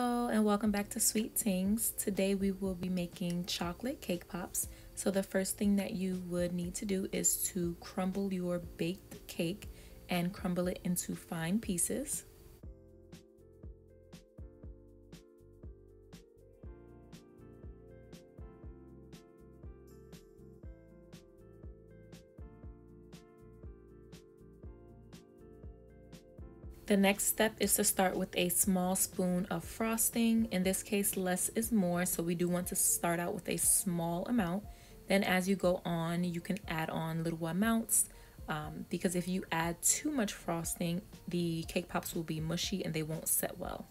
Hello and welcome back to SweeTings. Today we will be making chocolate cake pops. So the first thing that you would need to do is to crumble your baked cake and crumble it into fine pieces. The next step is to start with a small spoon of frosting. In this case, less is more, so we do want to start out with a small amount. Then as you go on, you can add on little amounts because if you add too much frosting, the cake pops will be mushy and they won't set well.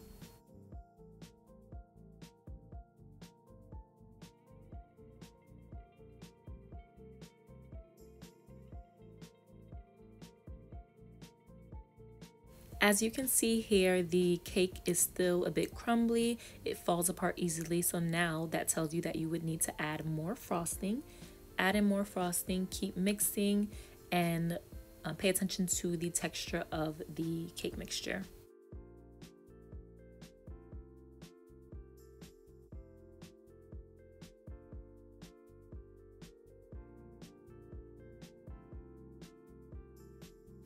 As you can see here, the cake is still a bit crumbly. It falls apart easily. So now that tells you that you would need to add more frosting. Add in more frosting, keep mixing, and pay attention to the texture of the cake mixture.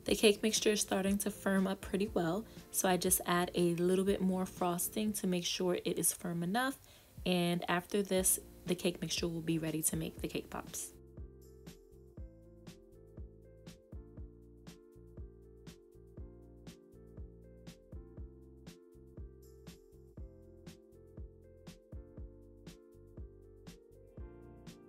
The cake mixture is starting to firm up pretty well, so I just add a little bit more frosting to make sure it is firm enough, and after this, the cake mixture will be ready to make the cake pops.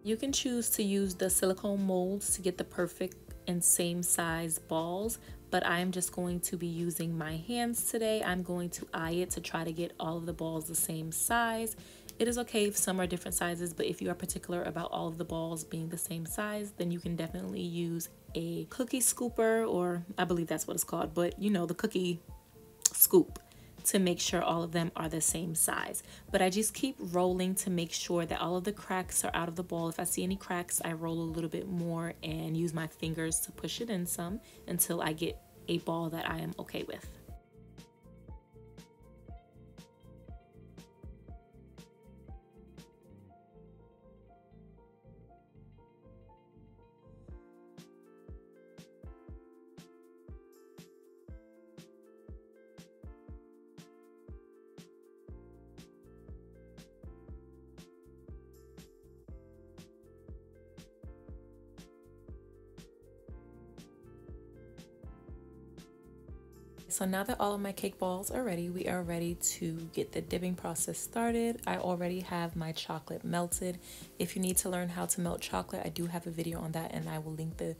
You can choose to use the silicone molds to get the perfect and same size balls, but I am just going to be using my hands today. I'm going to eye it to try to get all of the balls the same size. It is okay if some are different sizes, but if you are particular about all of the balls being the same size, then you can definitely use a cookie scooper, or I believe that's what it's called, but you know, the cookie scoop, to make sure all of them are the same size. But I just keep rolling to make sure that all of the cracks are out of the ball. If I see any cracks, I roll a little bit more and use my fingers to push it in some until I get a ball that I am okay with. So now that all of my cake balls are ready, we are ready to get the dipping process started. I already have my chocolate melted. If you need to learn how to melt chocolate, I do have a video on that and I will link the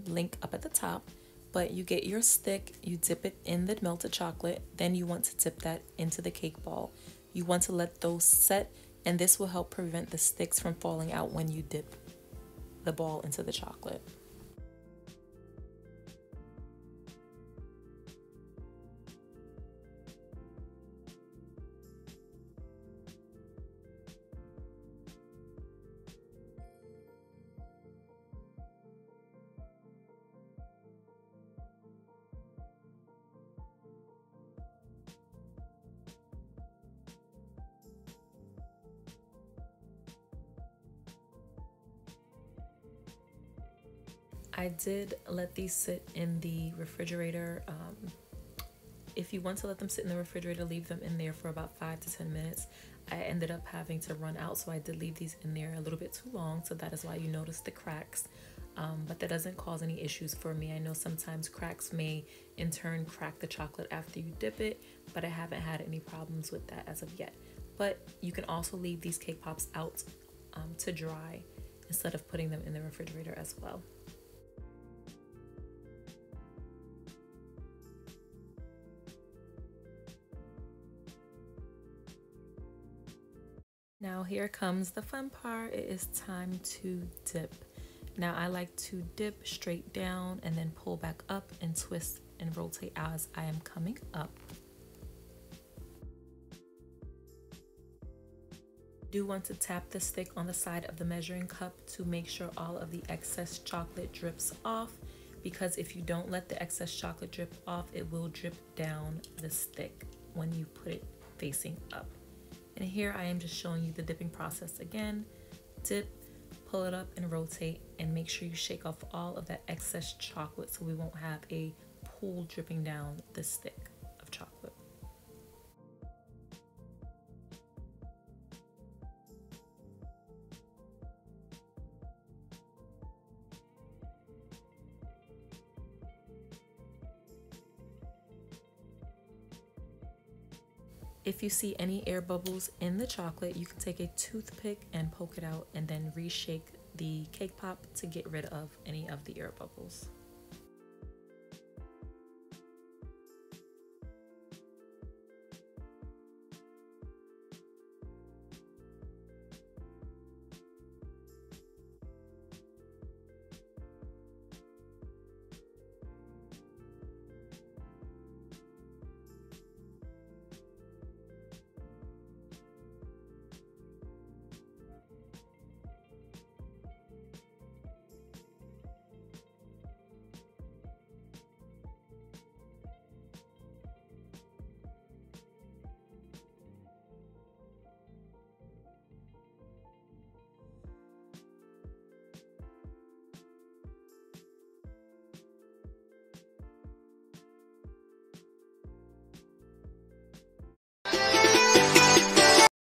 link up at the top. But you get your stick, you dip it in the melted chocolate, then you want to dip that into the cake ball. You want to let those set, and this will help prevent the sticks from falling out when you dip the ball into the chocolate. I did let these sit in the refrigerator. If you want to let them sit in the refrigerator, leave them in there for about 5 to 10 minutes. I ended up having to run out, so I did leave these in there a little bit too long, so that is why you notice the cracks. But that doesn't cause any issues for me. I know sometimes cracks may in turn crack the chocolate after you dip it, but I haven't had any problems with that as of yet. But you can also leave these cake pops out to dry instead of putting them in the refrigerator as well. Now here comes the fun part. It is time to dip. Now I like to dip straight down and then pull back up and twist and rotate as I am coming up. Do want to tap the stick on the side of the measuring cup to make sure all of the excess chocolate drips off, because if you don't let the excess chocolate drip off, it will drip down the stick when you put it facing up. And here I am just showing you the dipping process again. Dip, pull it up and rotate, and make sure you shake off all of that excess chocolate so we won't have a pool dripping down the stick of chocolate. If you see any air bubbles in the chocolate, you can take a toothpick and poke it out and then reshake the cake pop to get rid of any of the air bubbles.